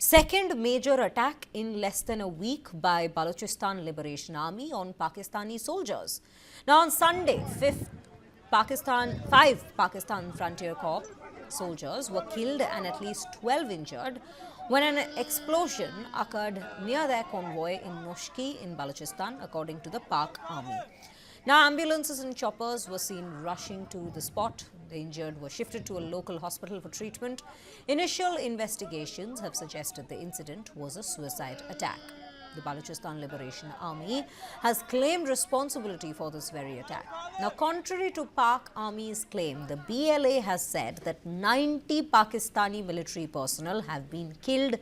Second major attack in less than a week by Balochistan Liberation Army on Pakistani soldiers. Now on Sunday, five Pakistan Frontier Corps soldiers were killed and at least 12 injured when an explosion occurred near their convoy in Noshki in Balochistan, according to the Pak Army. Now, ambulances and choppers were seen rushing to the spot. The injured were shifted to a local hospital for treatment. Initial investigations have suggested the incident was a suicide attack. The Balochistan Liberation Army has claimed responsibility for this very attack. Now, contrary to Pak Army's claim, the BLA has said that 90 Pakistani military personnel have been killed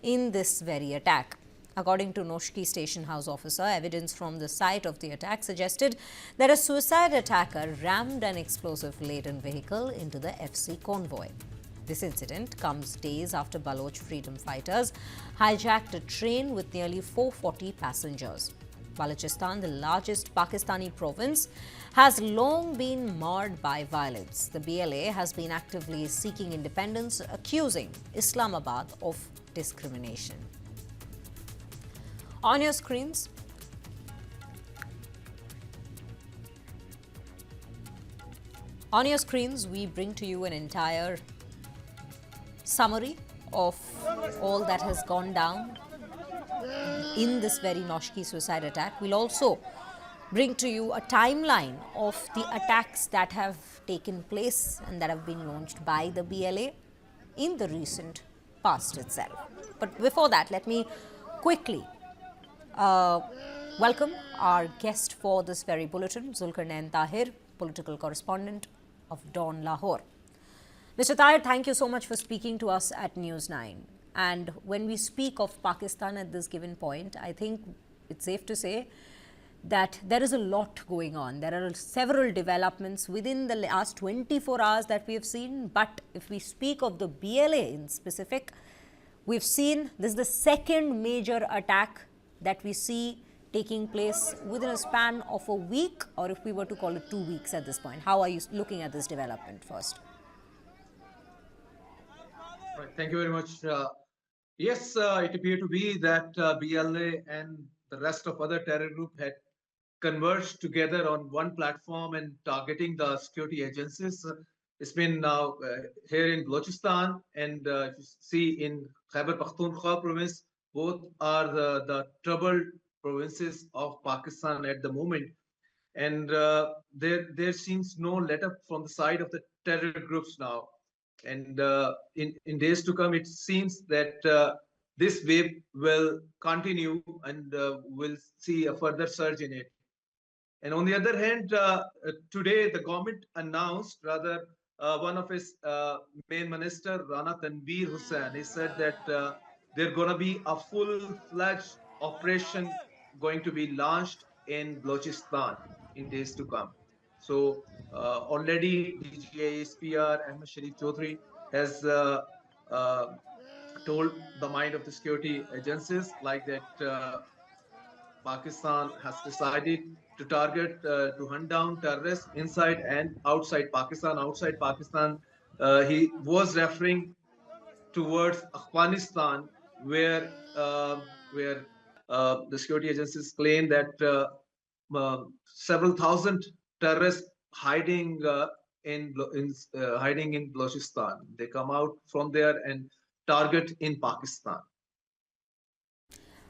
in this very attack. According to Noshki station house officer, evidence from the site of the attack suggested that a suicide attacker rammed an explosive-laden vehicle into the FC convoy. This incident comes days after Baloch freedom fighters hijacked a train with nearly 440 passengers. Balochistan, the largest Pakistani province, has long been marred by violence. The BLA has been actively seeking independence, accusing Islamabad of discrimination. On your screens, we bring to you an entire summary of all that has gone down in this very Noshki suicide attack. We'll also bring to you a timeline of the attacks that have taken place and that have been launched by the BLA in the recent past itself. But before that, let me quickly welcome our guest for this very bulletin, Zulkarnain Tahir, political correspondent of Dawn Lahore. Mr. Tahir, thank you so much for speaking to us at News 9. And when we speak of Pakistan at this given point, I think it's safe to say that there is a lot going on. There are several developments within the last 24 hours that we have seen. But if we speak of the BLA in specific, we've seen this is the second major attack that we see taking place within a span of a week, or if we were to call it 2 weeks at this point. How are you looking at this development first? Right, thank you very much. Yes, it appeared to be that BLA and the rest of other terror group had converged together on one platform and targeting the security agencies. It's been now here in Balochistan and you see in Khyber Pakhtunkhwa province. Both are the troubled provinces of Pakistan at the moment. And there seems no let-up from the side of the terror groups now. And in days to come, it seems that this wave will continue and we'll see a further surge in it. And on the other hand, today the government announced, rather one of his main minister, Rana Tanveer Hussain, he said that there's going to be a full-fledged operation going to be launched in Balochistan in days to come. So already DGISPR Ahmed Sharif Chaudhry has told the mind of the security agencies like that Pakistan has decided to target, to hunt down terrorists inside and outside Pakistan. Outside Pakistan, he was referring towards Afghanistan, where the security agencies claim that several thousand terrorists hiding in Balochistan. They come out from there and target in Pakistan.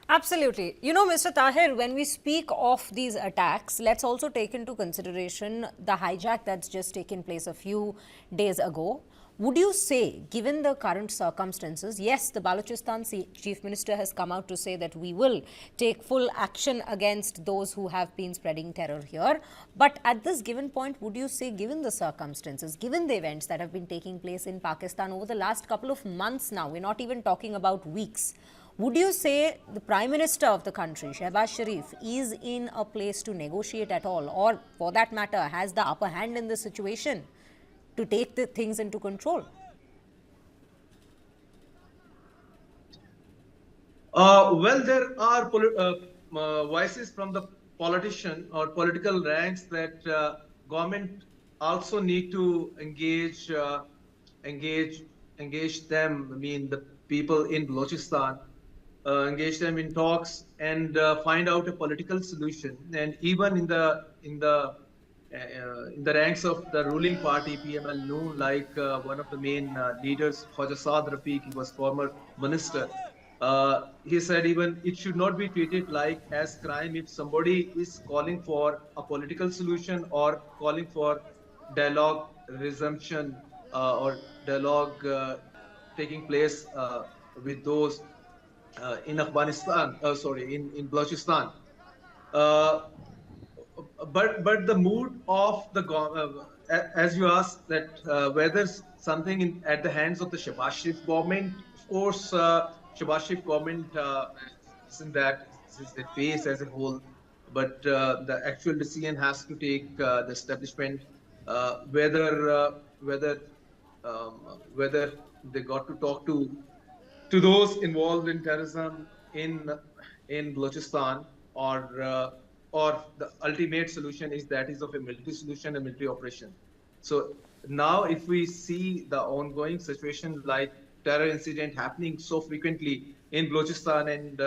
Absolutely. You know, Mr. Tahir, when we speak of these attacks, let's also take into consideration the hijack that's just taken place a few days ago. Would you say, given the current circumstances, yes, the Balochistan Chief Minister has come out to say that we will take full action against those who have been spreading terror here. But at this given point, would you say, given the circumstances, given the events that have been taking place in Pakistan over the last couple of months now, we're not even talking about weeks, would you say the Prime Minister of the country, Shehbaz Sharif, is in a place to negotiate at all, or for that matter, has the upper hand in this situation to take the things into control? Well, there are voices from the politician or political ranks that government also need to engage them. I mean, people in Balochistan, engage them in talks, and find out a political solution. And even in the ranks of the ruling party, PML Noon, like one of the main leaders, Khwaja Saad Rafiq, he was former minister. He said even it should not be treated like as crime if somebody is calling for a political solution or calling for dialogue resumption or dialogue taking place with those in Afghanistan, in Balochistan. Uh, but the mood of the as you asked that whether something at the hands of the Shabazz Sharif government, of course, Shabazz Sharif government isn't that this is the face as a whole, but the actual decision has to take the establishment whether they got to talk to those involved in terrorism in Balochistan, or the ultimate solution is that is of a military solution, a military operation. So now, if we see the ongoing situation like terror incident happening so frequently in Balochistan, and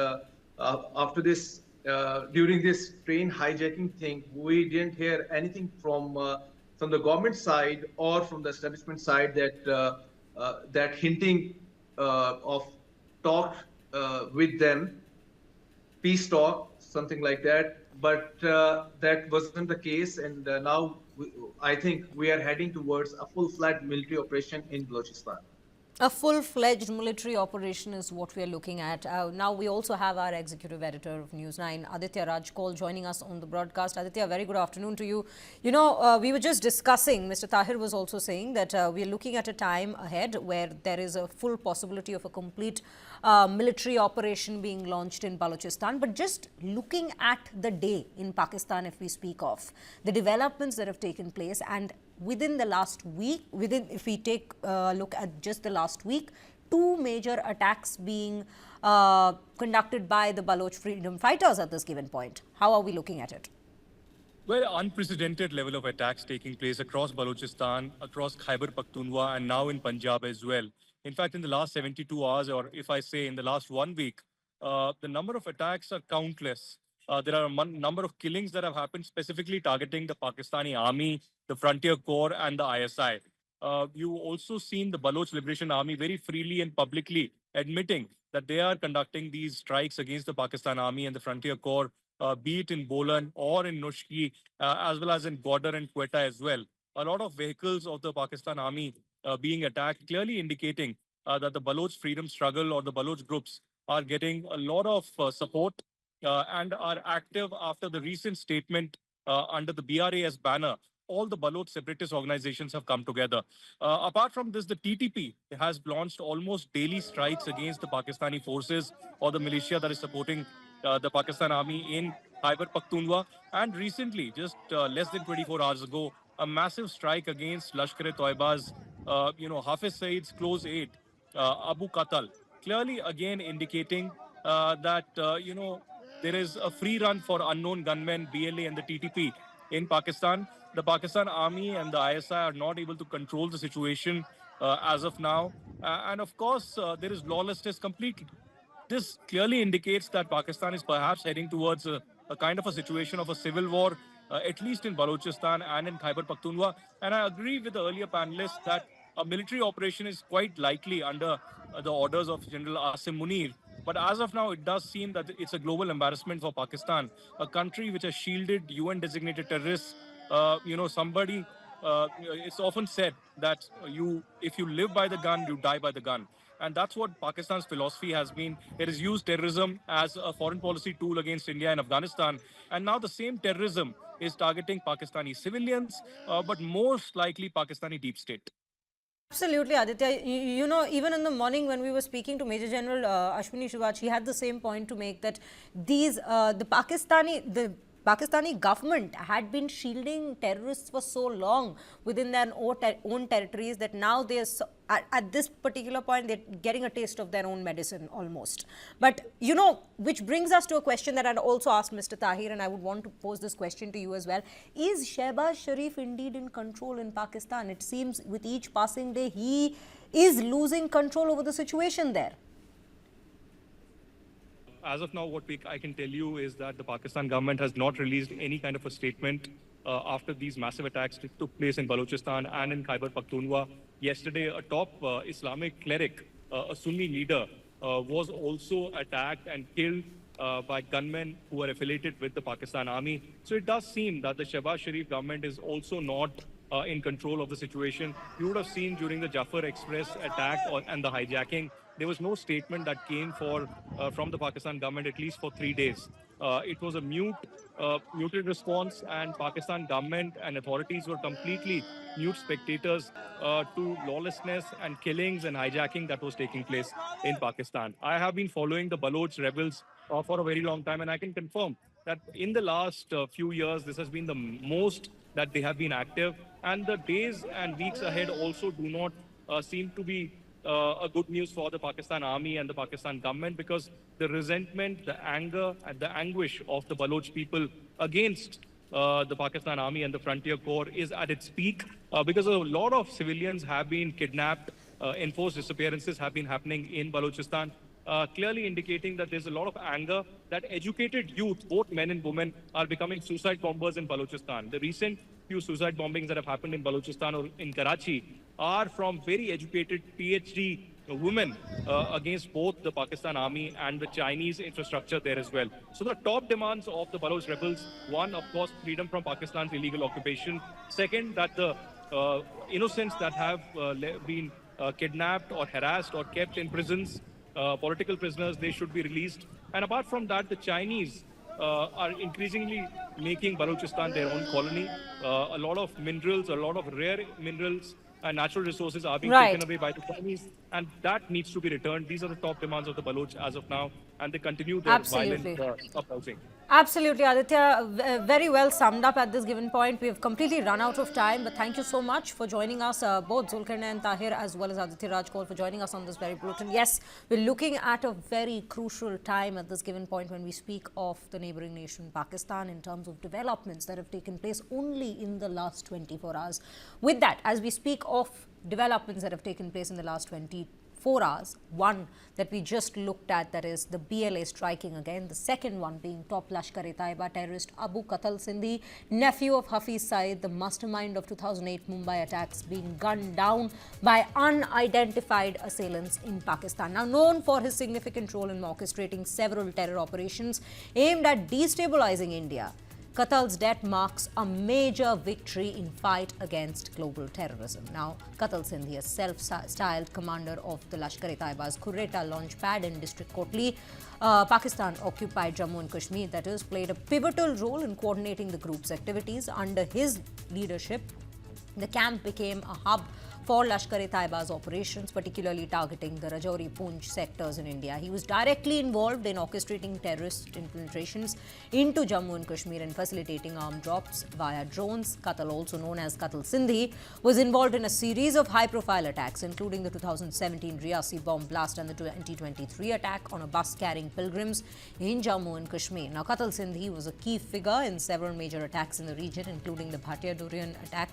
after this, during this train hijacking thing, we didn't hear anything from the government side or from the establishment side that hinting of talk with them, peace talk, something like that. But that wasn't the case, and now I think we are heading towards a full-fledged military operation in Balochistan. A full-fledged military operation is what we are looking at. Now we also have our executive editor of News9, Aditya Rajkol, joining us on the broadcast. Aditya, very good afternoon to you. You know, we were just discussing, Mr. Tahir was also saying that we are looking at a time ahead where there is a full possibility of a complete military operation being launched in Balochistan. But just looking at the day in Pakistan, if we speak of the developments that have taken place, and within the last week, if we take a look at just the last week, two major attacks being conducted by the Baloch freedom fighters at this given point. How are we looking at it? Well, unprecedented level of attacks taking place across Balochistan, across Khyber Pakhtunkhwa, and now in Punjab as well. In fact, in the last 72 hours, or if I say in the last 1 week, the number of attacks are countless. There are a number of killings that have happened specifically targeting the Pakistani Army, the Frontier Corps, and the ISI. You also seen the Baloch Liberation Army very freely and publicly admitting that they are conducting these strikes against the Pakistan Army and the Frontier Corps, be it in Bolan or in Noshki, as well as in Gwadar and Quetta as well. A lot of vehicles of the Pakistan Army being attacked, clearly indicating that the Baloch freedom struggle or the Baloch groups are getting a lot of support and are active after the recent statement under the BRAS banner. All the Baloch separatist organizations have come together. Apart from this, the TTP has launched almost daily strikes against the Pakistani forces or the militia that is supporting the Pakistan Army in Khyber Pakhtunkhwa. And recently, just less than 24 hours ago, a massive strike against Lashkar-e-Taiba's, Hafiz Saeed's close aide, Abu Qatal, clearly again indicating that, there is a free run for unknown gunmen, BLA and the TTP in Pakistan. The Pakistan Army and the ISI are not able to control the situation as of now. And of course, there is lawlessness completely. This clearly indicates that Pakistan is perhaps heading towards a kind of a situation of a civil war, at least in Balochistan and in Khyber Pakhtunkhwa. And I agree with the earlier panelists that a military operation is quite likely under the orders of General Asim Munir. But as of now, it does seem that it's a global embarrassment for Pakistan, a country which has shielded UN-designated terrorists. Somebody, it's often said that if you live by the gun, you die by the gun. And that's what Pakistan's philosophy has been. It has used terrorism as a foreign policy tool against India and Afghanistan. And now the same terrorism is targeting Pakistani civilians, but most likely Pakistani deep state. Absolutely, Aditya. You know, even in the morning when we were speaking to Major General Ashwini Shivach, he had the same point to make, that the Pakistani government had been shielding terrorists for so long within their own territories that now at this particular point they're getting a taste of their own medicine almost. But which brings us to a question that I'd also asked Mr. Tahir, and I would want to pose this question to you as well. Is Shehbaz Sharif indeed in control in Pakistan? It seems with each passing day he is losing control over the situation there. as of now, I can tell you is that the Pakistan government has not released any kind of a statement after these massive attacks took place in Balochistan and in Khyber Pakhtunkhwa. Yesterday, a top Islamic cleric, a Sunni leader, was also attacked and killed by gunmen who are affiliated with the Pakistan Army. So it does seem that the Shehbaz Sharif government is also not in control of the situation. You would have seen during the Jafar Express attack and the hijacking, there was no statement that came from the Pakistan government at least for 3 days. It was a muted response, and Pakistan government and authorities were completely mute spectators to lawlessness and killings and hijacking that was taking place in Pakistan. I have been following the Baloch rebels for a very long time, and I can confirm that in the last few years, this has been the most that they have been active, and the days and weeks ahead also do not seem to be a good news for the Pakistan Army and the Pakistan government, because the resentment, the anger, and the anguish of the Baloch people against the Pakistan Army and the Frontier Corps is at its peak, because a lot of civilians have been kidnapped, enforced disappearances have been happening in Balochistan, clearly indicating that there's a lot of anger, that educated youth, both men and women, are becoming suicide bombers in Balochistan. The recent few suicide bombings that have happened in Balochistan or in Karachi are from very educated PhD women against both the Pakistan Army and the Chinese infrastructure there as well. So the top demands of the Baloch rebels, one, of course, freedom from Pakistan's illegal occupation. Second, that the innocents that have been kidnapped or harassed or kept in prisons, political prisoners, they should be released. And apart from that, the Chinese are increasingly making Balochistan their own colony. A lot of minerals, a lot of rare minerals and natural resources are being taken away by the Chinese, and that needs to be returned. These are the top demands of the Baloch as of now, and they continue their violent uprising. Absolutely, Aditya. Very well summed up at this given point. We have completely run out of time, but thank you so much for joining us, both Zulkarnain and Tahir, as well as Aditya Rajkol, for joining us on this very bulletin. Yes, we're looking at a very crucial time at this given point when we speak of the neighboring nation, Pakistan, in terms of developments that have taken place only in the last 24 hours. With that, as we speak of developments that have taken place in the last 24 hours, one that we just looked at, that is the BLA striking again. The second one being top Lashkar-e-Taiba terrorist Abu Qatal Sindhi, nephew of Hafiz Saeed, the mastermind of 2008 Mumbai attacks, being gunned down by unidentified assailants in Pakistan. Now known for his significant role in orchestrating several terror operations aimed at destabilizing India, Qatal's death marks a major victory in fight against global terrorism. Now, Qatal Sindhi, a self-styled commander of the Lashkar-e-Taiba's Quetta launch pad in district Kotli, Pakistan-occupied Jammu and Kashmir, that is, played a pivotal role in coordinating the group's activities. Under his leadership, the camp became a hub for Lashkar-e-Taiba's operations, particularly targeting the Rajouri-Poonch sectors in India. He was directly involved in orchestrating terrorist infiltrations into Jammu and Kashmir and facilitating armed drops via drones. Qatal, also known as Qatal Sindhi, was involved in a series of high-profile attacks, including the 2017 Riyasi bomb blast and the 2023 attack on a bus carrying pilgrims in Jammu and Kashmir. Now, Qatal Sindhi was a key figure in several major attacks in the region, including the Bhatia Durian attack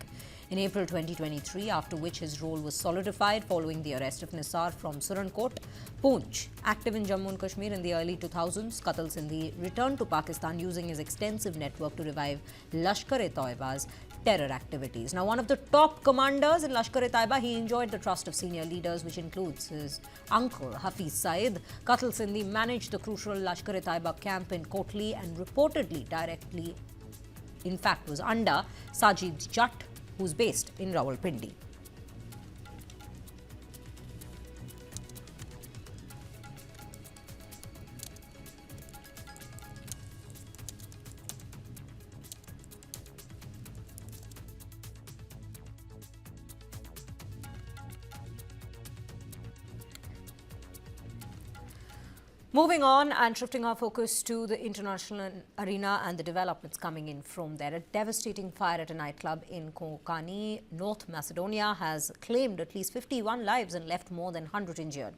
in April 2023, after which his role was solidified following the arrest of Nisar from Surankot, Poonch. Active in Jammu and Kashmir in the early 2000s, Qatal Sindhi returned to Pakistan using his extensive network to revive Lashkar-e-Taiba's terror activities. Now, one of the top commanders in Lashkar-e-Taiba, he enjoyed the trust of senior leaders, which includes his uncle, Hafiz Saeed. Qatal Sindhi managed the crucial Lashkar-e-Taiba camp in Kotli and reportedly directly, in fact, was under Sajid Jatt, who's based in Rawalpindi. Moving on and shifting our focus to the international arena and the developments coming in from there. A devastating fire at a nightclub in Kocani, North Macedonia, has claimed at least 51 lives and left more than 100 injured.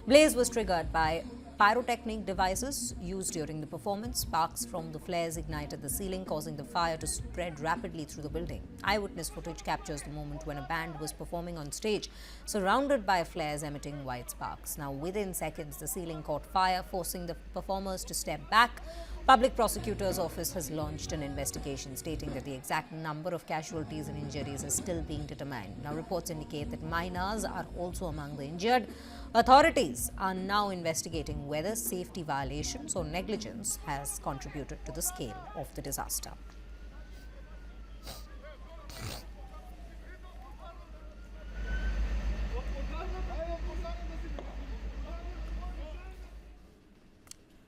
Blaze was triggered by pyrotechnic devices used during the performance. Sparks from the flares ignited the ceiling, causing the fire to spread rapidly through the building. Eyewitness footage captures the moment when a band was performing on stage, surrounded by flares emitting white sparks. Now, within seconds, the ceiling caught fire, forcing the performers to step back. Public Prosecutor's Office has launched an investigation stating that the exact number of casualties and injuries is still being determined. Now, reports indicate that minors are also among the injured. Authorities are now investigating whether safety violations or negligence has contributed to the scale of the disaster.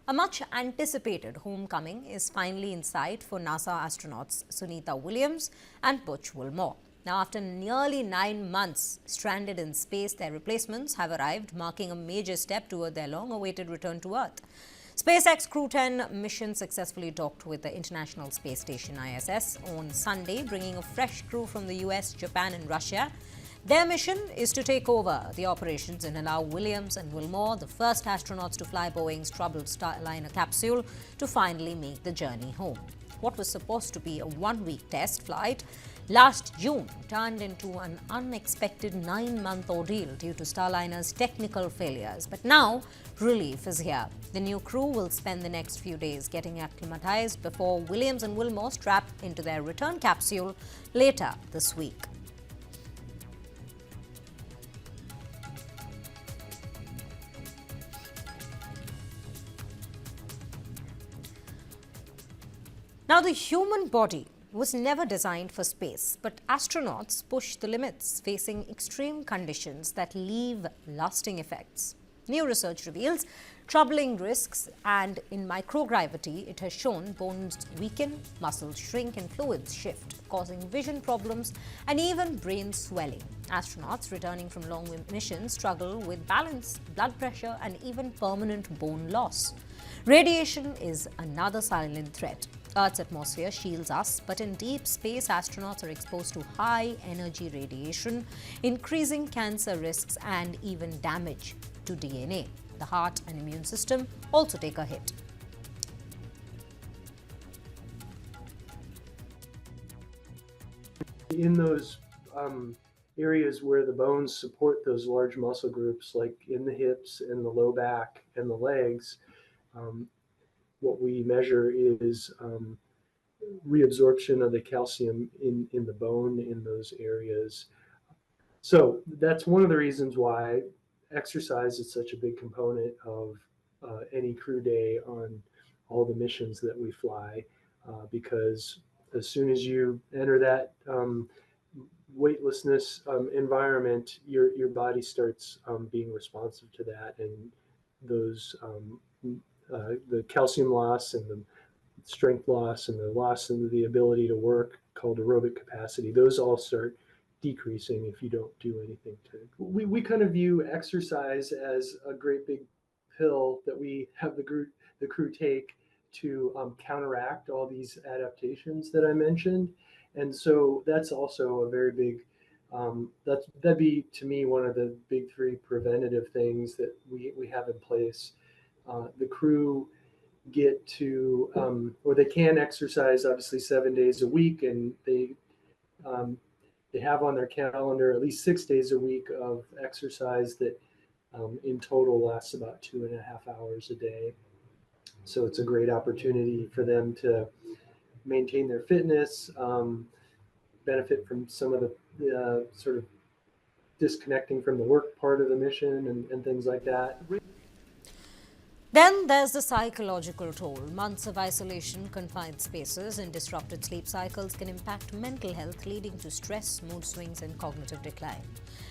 A much anticipated homecoming is finally in sight for NASA astronauts Sunita Williams and Butch Wilmore. Now, after nearly 9 months stranded in space, their replacements have arrived, marking a major step toward their long-awaited return to Earth. SpaceX Crew-10 mission successfully docked with the International Space Station ISS on Sunday, bringing a fresh crew from the US, Japan and Russia. Their mission is to take over the operations and allow Williams and Wilmore, the first astronauts to fly Boeing's troubled Starliner capsule, to finally make the journey home. What was supposed to be a 1-week test flight last June turned into an unexpected 9-month ordeal due to Starliner's technical failures. But now, relief is here. The new crew will spend the next few days getting acclimatized before Williams and Wilmore strap into their return capsule later this week. Now, the human body was never designed for space, but astronauts push the limits, facing extreme conditions that leave lasting effects. New research reveals troubling risks, and in microgravity, it has shown bones weaken, muscles shrink, and fluids shift, causing vision problems and even brain swelling. Astronauts returning from long missions struggle with balance, blood pressure, and even permanent bone loss. Radiation is another silent threat. Earth's atmosphere shields us, but in deep space, astronauts are exposed to high-energy radiation, increasing cancer risks and even damage to DNA. The heart and immune system also take a hit. In those areas where the bones support those large muscle groups, like in the hips and the low back and the legs, what we measure is reabsorption of the calcium in the bone in those areas. So that's one of the reasons why exercise is such a big component of any crew day on all the missions that we fly, because as soon as you enter that weightlessness environment, your body starts being responsive to that, and those the calcium loss and the strength loss and the loss of the ability to work, called aerobic capacity, those all start decreasing if you don't do anything to it. We kind of view exercise as a great big pill that we have the crew take to counteract all these adaptations that I mentioned. And so that's also a very big, that'd be, to me, one of the big 3 preventative things that we have in place. The crew get to, or they can exercise obviously 7 days a week, and they have on their calendar at least 6 days a week of exercise that in total lasts about 2.5 hours a day. So it's a great opportunity for them to maintain their fitness, benefit from some of the sort of disconnecting from the work part of the mission and things like that. Then there's the psychological toll. Months of isolation, confined spaces, and disrupted sleep cycles can impact mental health, leading to stress, mood swings, and cognitive decline.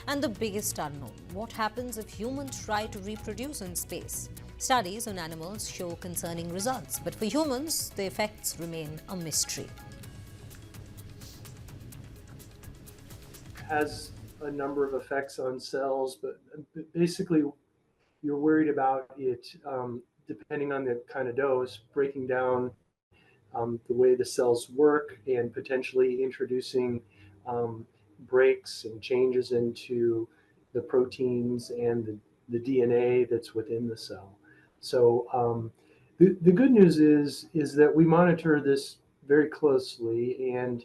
And the biggest unknown: what happens if humans try to reproduce in space? Studies on animals show concerning results, but for humans, the effects remain a mystery. Has a number of effects on cells, but basically you're worried about it, depending on the kind of dose, breaking down the way the cells work and potentially introducing breaks and changes into the proteins and the DNA that's within the cell. So the good news is that we monitor this very closely, and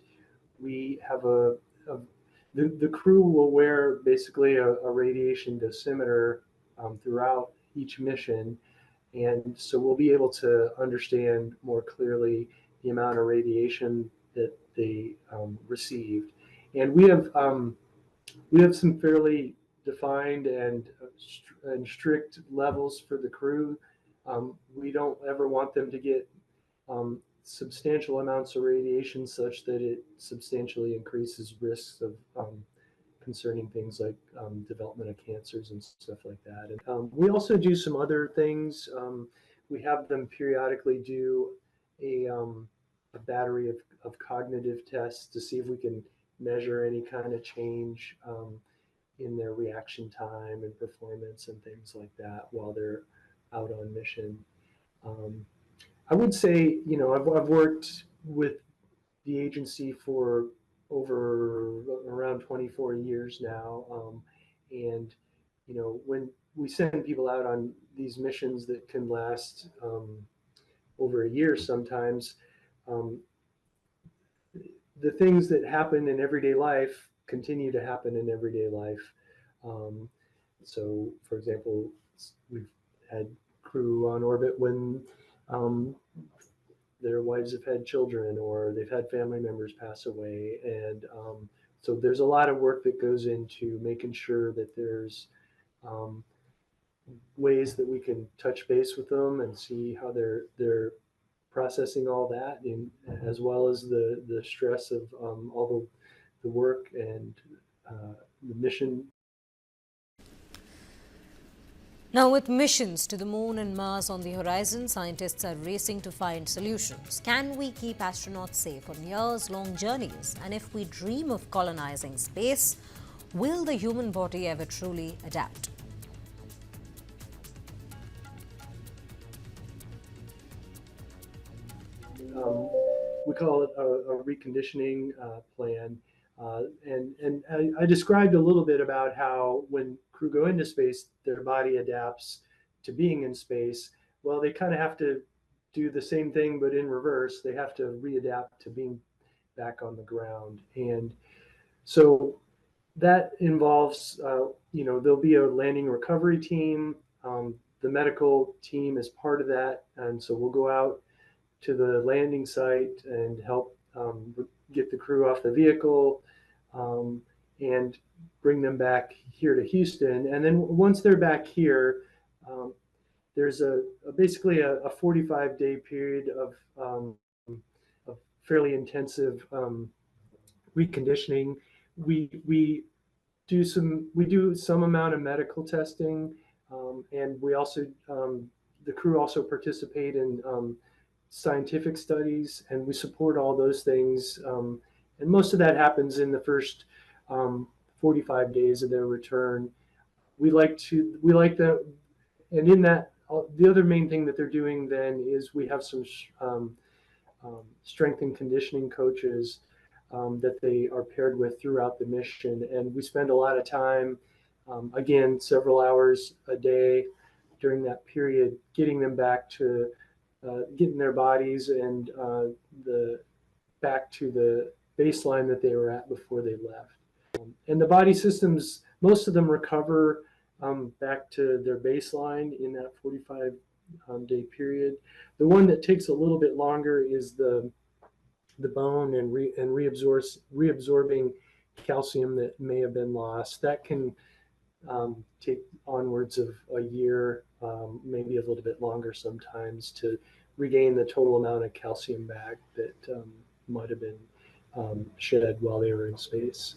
we have the crew will wear basically a radiation dosimeter throughout each mission. And so we'll be able to understand more clearly the amount of radiation that they received. And we have some fairly defined and strict levels for the crew. We don't ever want them to get substantial amounts of radiation such that it substantially increases risks of concerning things like development of cancers and stuff like that. And we also do some other things. We have them periodically do a battery of cognitive tests to see if we can measure any kind of change in their reaction time and performance and things like that while they're out on mission. I would say, I've worked with the agency for around 24 years now. And, when we send people out on these missions that can last over a year sometimes, the things that happen in everyday life continue to happen in everyday life. So, for example, we've had crew on orbit when their wives have had children or they've had family members pass away. And so there's a lot of work that goes into making sure that there's ways that we can touch base with them and see how they're processing all that, and as well as the stress of all the work and the mission. Now, with missions to the moon and Mars on the horizon, scientists are racing to find solutions. Can we keep astronauts safe on years-long journeys? And if we dream of colonizing space, will the human body ever truly adapt? We call it a reconditioning plan. And I described a little bit about how when crew go into space, their body adapts to being in space. Well, they kind of have to do the same thing, but in reverse. They have to readapt to being back on the ground. And so that involves, there'll be a landing recovery team. The medical team is part of that. And so we'll go out to the landing site and help get the crew off the vehicle and bring them back here to Houston. And then once they're back here, there's basically a 45-day period of fairly intensive reconditioning. We do some amount of medical testing, and we also the crew also participate in scientific studies, and we support all those things. And most of that happens in the first 45 days of their return. We like that, and in that, the other main thing that they're doing then is we have some strength and conditioning coaches that they are paired with throughout the mission, and we spend a lot of time, again, several hours a day during that period, getting them back to getting their bodies and back to the baseline that they were at before they left. And the body systems, most of them recover back to their baseline in that 45-day period. The one that takes a little bit longer is the bone and reabsorbing calcium that may have been lost. That can take onwards of a year, maybe a little bit longer sometimes, to regain the total amount of calcium back that might have been shed while they were in space.